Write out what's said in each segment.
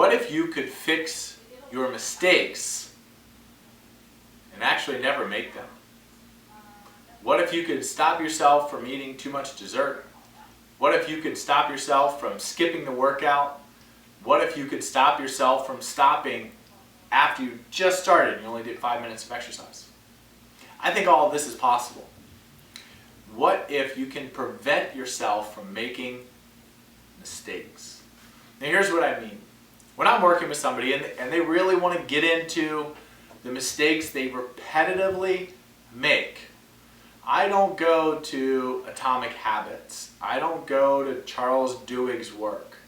What if you could fix your mistakes and actually never make them? What if you could stop yourself from eating too much dessert? What if you could stop yourself from skipping the workout? What if you could stop yourself from stopping after you just started and you only did 5 minutes of exercise? I think all of this is possible. What if you can prevent yourself from making mistakes? Now here's what I mean. When I'm working with somebody and they really want to get into the mistakes they repetitively make, I don't go to Atomic Habits. I don't go to Charles Duhigg's work.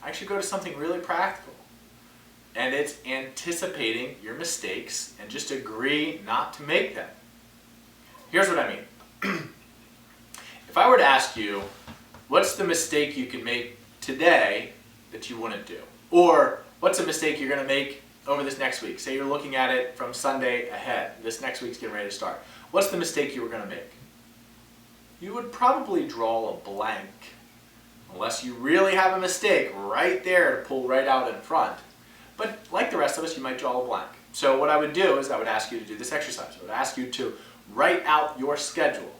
I actually go to something really practical. And it's anticipating your mistakes and just agree not to make them. Here's what I mean. If I were to ask you, what's the mistake you can make today that you wouldn't do? Or what's a mistake you're going to make over this next week? Say you're looking at it from Sunday ahead. This next week's getting ready to start. What's the mistake you were going to make? You would probably draw a blank. Unless you really have a mistake right there to pull right out in front. But like the rest of us, you might draw a blank. So what I would do is I would ask you to do this exercise. I would ask you to write out your schedule.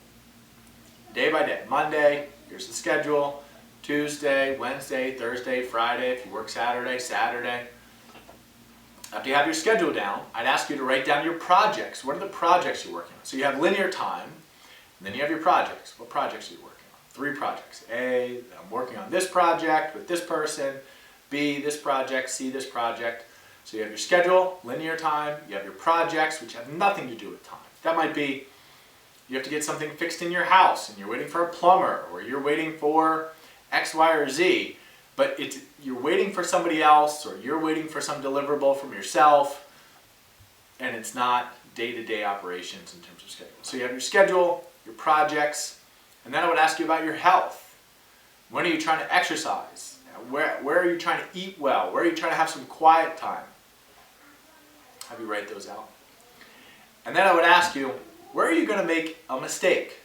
Day by day. Monday, here's the schedule. Tuesday, Wednesday, Thursday, Friday. If you work Saturday, Saturday. After you have your schedule down, I'd ask you to write down your projects. What are the projects you're working on? So you have linear time, and then you have your projects. What projects are you working on? 3 projects. A, I'm working on this project with this person. B, this project. C, this project. So you have your schedule, linear time, you have your projects, which have nothing to do with time. That might be you have to get something fixed in your house and you're waiting for a plumber, or you're waiting for X, Y, or Z, but you're waiting for somebody else, or you're waiting for some deliverable from yourself, and it's not day-to-day operations in terms of schedule. So you have your schedule, your projects, and then I would ask you about your health. When are you trying to exercise? Where are you trying to eat well? Where are you trying to have some quiet time? Have you write those out. And then I would ask you, where are you going to make a mistake?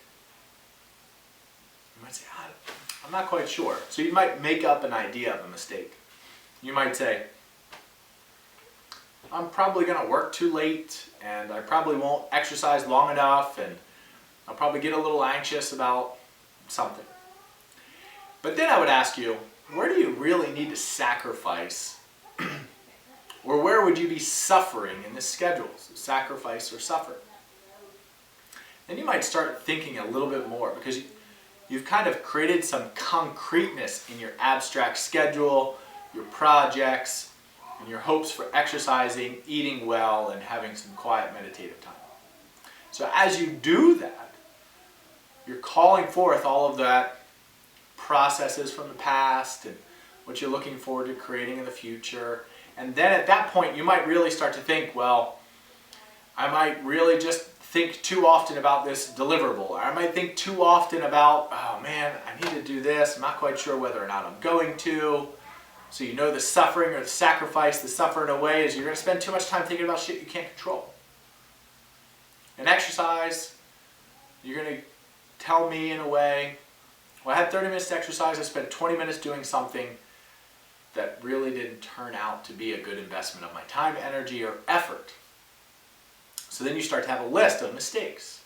You might say, I'm not quite sure. So you might make up an idea of a mistake. You might say, I'm probably going to work too late, and I probably won't exercise long enough, and I'll probably get a little anxious about something. But then I would ask you, where do you really need to sacrifice? Or where would you be suffering in this schedule? So sacrifice or suffer. Then you might start thinking a little bit more, because you've kind of created some concreteness in your abstract schedule, your projects, and your hopes for exercising, eating well, and having some quiet meditative time. So as you do that, you're calling forth all of that processes from the past and what you're looking forward to creating in the future. And then at that point, you might really start to think, well, I might really just think too often about this deliverable. Or I might think too often about, oh man, I need to do this. I'm not quite sure whether or not I'm going to. So you know the suffering or the sacrifice, the suffering away is you're going to spend too much time thinking about shit you can't control. And exercise, you're going to tell me in a way, well, I had 30 minutes to exercise, I spent 20 minutes doing something that really didn't turn out to be a good investment of my time, energy, or effort. So then you start to have a list of mistakes.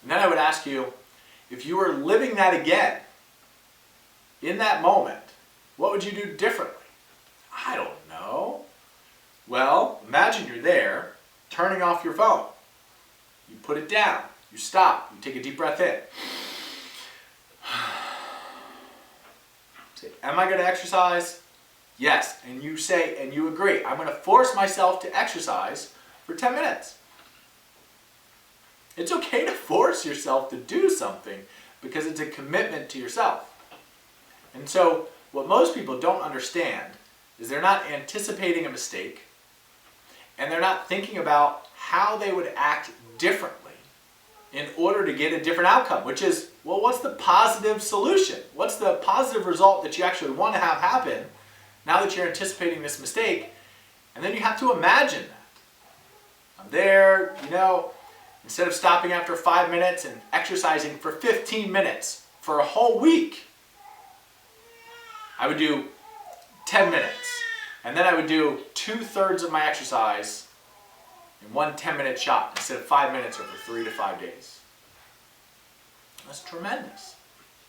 And then I would ask you, if you were living that again, in that moment, what would you do differently? I don't know. Well, imagine you're there, turning off your phone. You put it down, you stop, you take a deep breath in. Say, am I going to exercise? Yes. And you say, and you agree, I'm going to force myself to exercise for 10 minutes. It's okay to force yourself to do something because it's a commitment to yourself. And so what most people don't understand is they're not anticipating a mistake, and they're not thinking about how they would act differently in order to get a different outcome, which is, well, what's the positive solution? What's the positive result that you actually want to have happen now that you're anticipating this mistake? And then you have to imagine that. I'm there, instead of stopping after 5 minutes and exercising for 15 minutes for a whole week, I would do 10 minutes. And then I would do 2/3 of my exercise in one 10-minute shot instead of 5 minutes over 3 to 5 days. That's tremendous.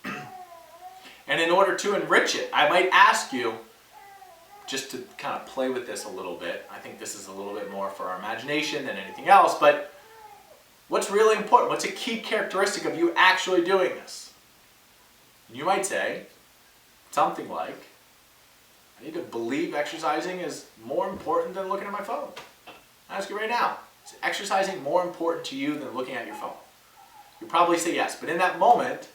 And in order to enrich it, I might ask you, just to kind of play with this a little bit, I think this is a little bit more for our imagination than anything else, but what's really important? What's a key characteristic of you actually doing this? And you might say something like, I need to believe exercising is more important than looking at my phone. I ask you right now, is exercising more important to you than looking at your phone? You'll probably say yes, but in that moment,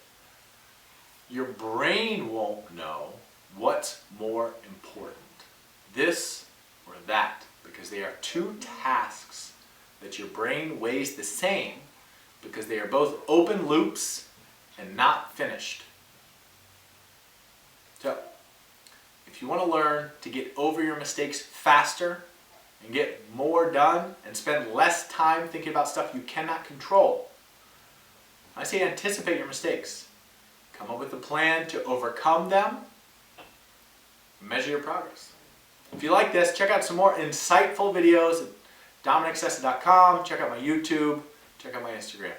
your brain won't know what's more important, this or that, because they are two tasks that your brain weighs the same because they are both open loops and not finished. So, if you want to learn to get over your mistakes faster and get more done and spend less time thinking about stuff you cannot control, I say anticipate your mistakes. Come up with a plan to overcome them. Measure your progress. If you like this, check out some more insightful videos at dominicsessa.com. Check out my YouTube. Check out my Instagram.